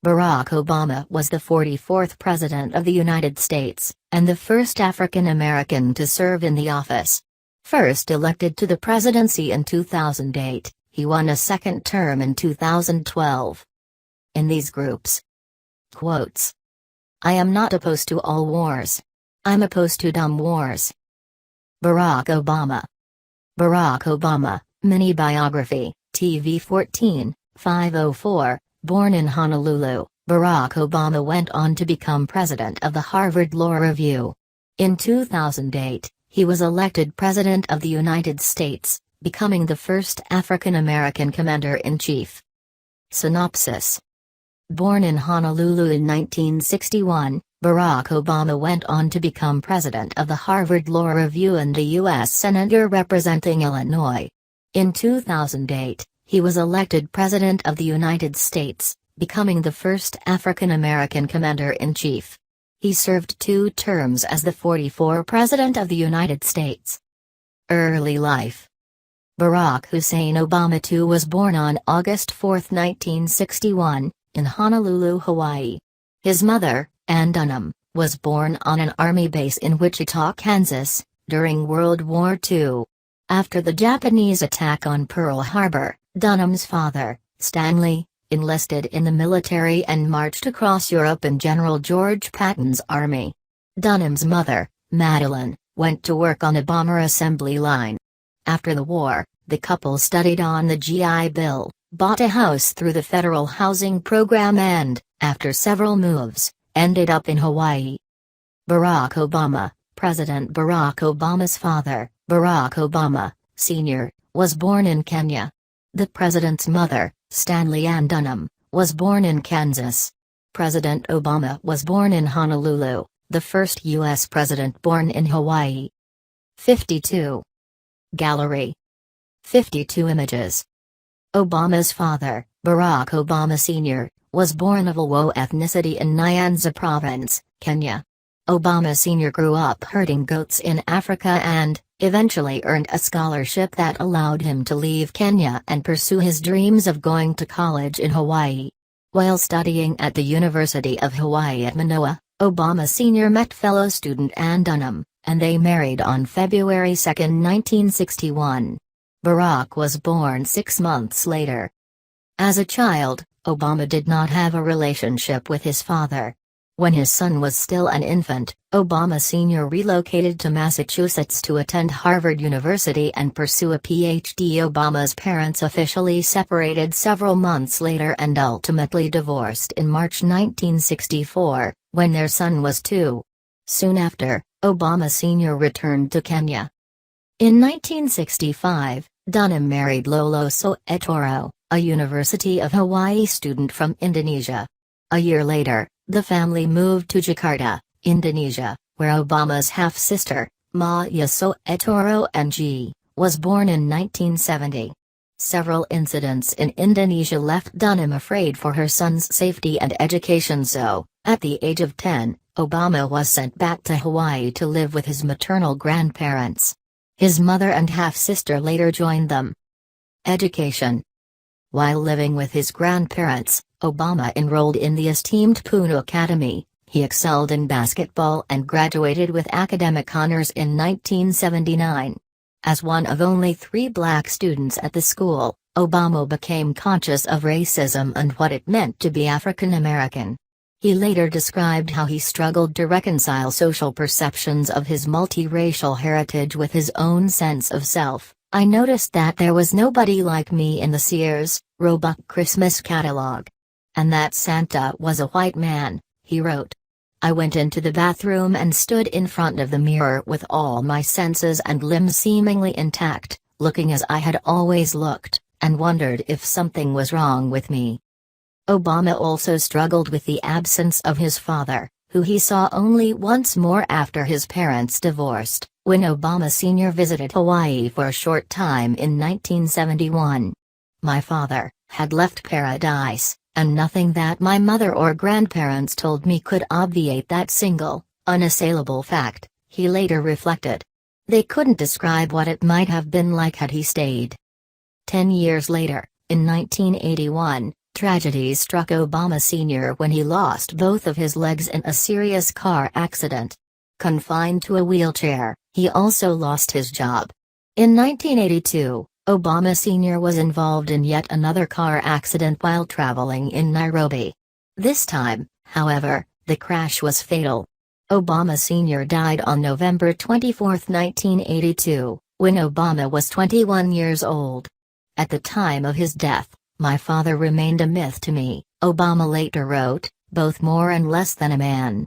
Barack Obama was the 44th President of the United States, and the first African American to serve in the office. First elected to the presidency in 2008, he won a second term in 2012. In these groups. Quotes. I am not opposed to all wars. I'm opposed to dumb wars. Barack Obama. Barack Obama, Mini Biography, TV 14, 504, born in Honolulu, Barack Obama went on to become president of the Harvard Law Review. In 2008, he was elected President of the United States, becoming the first African American commander-in-chief. Synopsis. Born in Honolulu in 1961, Barack Obama went on to become president of the Harvard Law Review and the U.S. Senator representing Illinois. In 2008, he was elected President of the United States, becoming the first African American commander-in-chief. He served 2 terms as the 44th President of the United States. Early life. Barack Hussein Obama II was born on August 4, 1961, in Honolulu, Hawaii. His mother, Ann Dunham, was born on an army base in Wichita, Kansas, during World War II. After the Japanese attack on Pearl Harbor, Dunham's father, Stanley, enlisted in the military and marched across Europe in General George Patton's army. Dunham's mother, Madeline, went to work on a bomber assembly line. After the war, the couple studied on the GI Bill, bought a house through the federal housing program and, after several moves, ended up in Hawaii. Barack Obama. President Barack Obama's father, Barack Obama, Sr., was born in Kenya. The president's mother, Stanley Ann Dunham, was born in Kansas. President Obama was born in Honolulu, the first U.S. president born in Hawaii. 52. Gallery. 52 images. Obama's father, Barack Obama Sr., was born of Luo ethnicity in Nyanza Province, Kenya. Obama Sr. grew up herding goats in Africa and, eventually earned a scholarship that allowed him to leave Kenya and pursue his dreams of going to college in Hawaii. While studying at the University of Hawaii at Manoa, Obama Sr. met fellow student Ann Dunham, and they married on February 2, 1961. Barack was born 6 months later. As a child, Obama did not have a relationship with his father. When his son was still an infant, Obama Sr. relocated to Massachusetts to attend Harvard University and pursue a Ph.D. Obama's parents officially separated several months later and ultimately divorced in March 1964, when their son was 2. Soon after, Obama Sr. returned to Kenya. In 1965, Dunham married Lolo Soetoro, a University of Hawaii student from Indonesia. A year later, the family moved to Jakarta, Indonesia, where Obama's half-sister, Maya Soetoro Ng, was born in 1970. Several incidents in Indonesia left Dunham afraid for her son's safety and education, so, at the age of 10, Obama was sent back to Hawaii to live with his maternal grandparents. His mother and half-sister later joined them. Education. While living with his grandparents, Obama enrolled in the esteemed Pune Academy. He excelled in basketball and graduated with academic honors in 1979. As one of only 3 black students at the school, Obama became conscious of racism and what it meant to be African American. He later described how he struggled to reconcile social perceptions of his multiracial heritage with his own sense of self. I noticed that there was nobody like me in the Sears, Roebuck Christmas catalog. And that Santa was a white man, he wrote. I went into the bathroom and stood in front of the mirror with all my senses and limbs seemingly intact, looking as I had always looked, and wondered if something was wrong with me. Obama also struggled with the absence of his father, who he saw only once more after his parents divorced, when Obama Sr. visited Hawaii for a short time in 1971. My father had left paradise, and nothing that my mother or grandparents told me could obviate that single, unassailable fact, he later reflected. They couldn't describe what it might have been like had he stayed. 10 years later, in 1981, tragedy struck Obama Sr. when he lost both of his legs in a serious car accident. Confined to a wheelchair, he also lost his job. In 1982, Obama Sr. was involved in yet another car accident while traveling in Nairobi. This time, however, the crash was fatal. Obama Sr. died on November 24, 1982, when Obama was 21 years old. At the time of his death, "My father remained a myth to me," Obama later wrote, "both more and less than a man."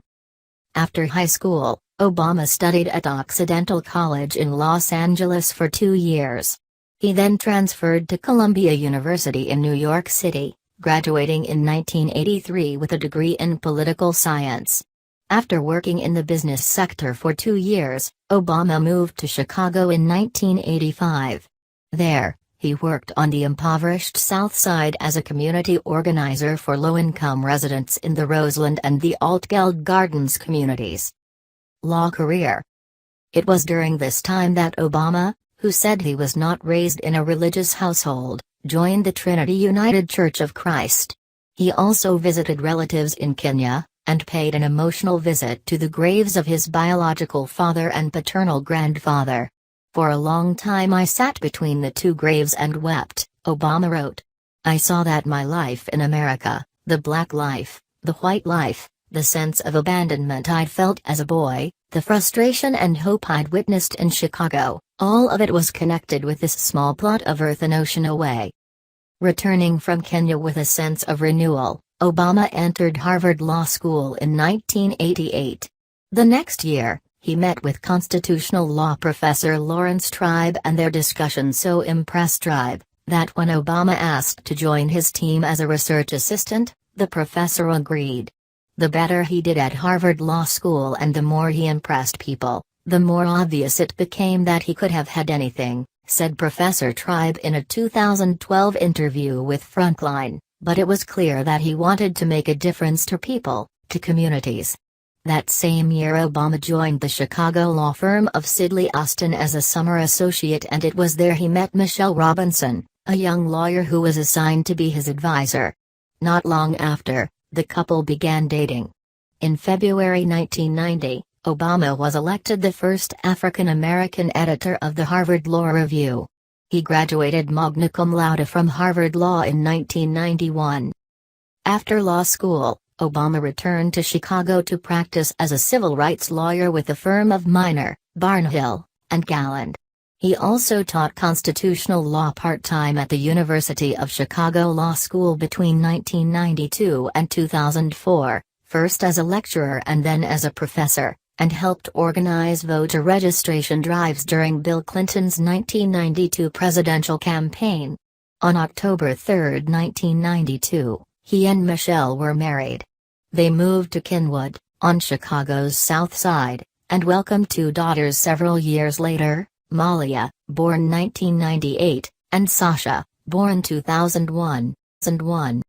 After high school, Obama studied at Occidental College in Los Angeles for 2 years. He then transferred to Columbia University in New York City, graduating in 1983 with a degree in political science. After working in the business sector for 2 years, Obama moved to Chicago in 1985. There, he worked on the impoverished South Side as a community organizer for low-income residents in the Roseland and the Altgeld Gardens communities. Law career. It was during this time that Obama, who said he was not raised in a religious household, joined the Trinity United Church of Christ. He also visited relatives in Kenya, and paid an emotional visit to the graves of his biological father and paternal grandfather. "For a long time I sat between the two graves and wept," Obama wrote. "I saw that my life in America, the black life, the white life, the sense of abandonment I'd felt as a boy, the frustration and hope I'd witnessed in Chicago, all of it was connected with this small plot of earth an ocean away." Returning from Kenya with a sense of renewal, Obama entered Harvard Law School in 1988. The next year, he met with constitutional law professor Lawrence Tribe, and their discussion so impressed Tribe that when Obama asked to join his team as a research assistant, the professor agreed. The better he did at Harvard Law School and the more he impressed people, the more obvious it became that he could have had anything, said Professor Tribe in a 2012 interview with Frontline, but it was clear that he wanted to make a difference to people, to communities. That same year Obama joined the Chicago law firm of Sidley Austin as a summer associate, and it was there he met Michelle Robinson, a young lawyer who was assigned to be his advisor. Not long after, the couple began dating. In February 1990, Obama was elected the first African American editor of the Harvard Law Review. He graduated magna cum laude from Harvard Law in 1991. After law school, Obama returned to Chicago to practice as a civil rights lawyer with the firm of Minor, Barnhill, and Galland. He also taught constitutional law part-time at the University of Chicago Law School between 1992 and 2004, first as a lecturer and then as a professor, and helped organize voter registration drives during Bill Clinton's 1992 presidential campaign. On October 3, 1992, he and Michelle were married. They moved to Kenwood, on Chicago's South Side, and welcomed 2 daughters several years later, Malia, born 1998, and Sasha, born 2001.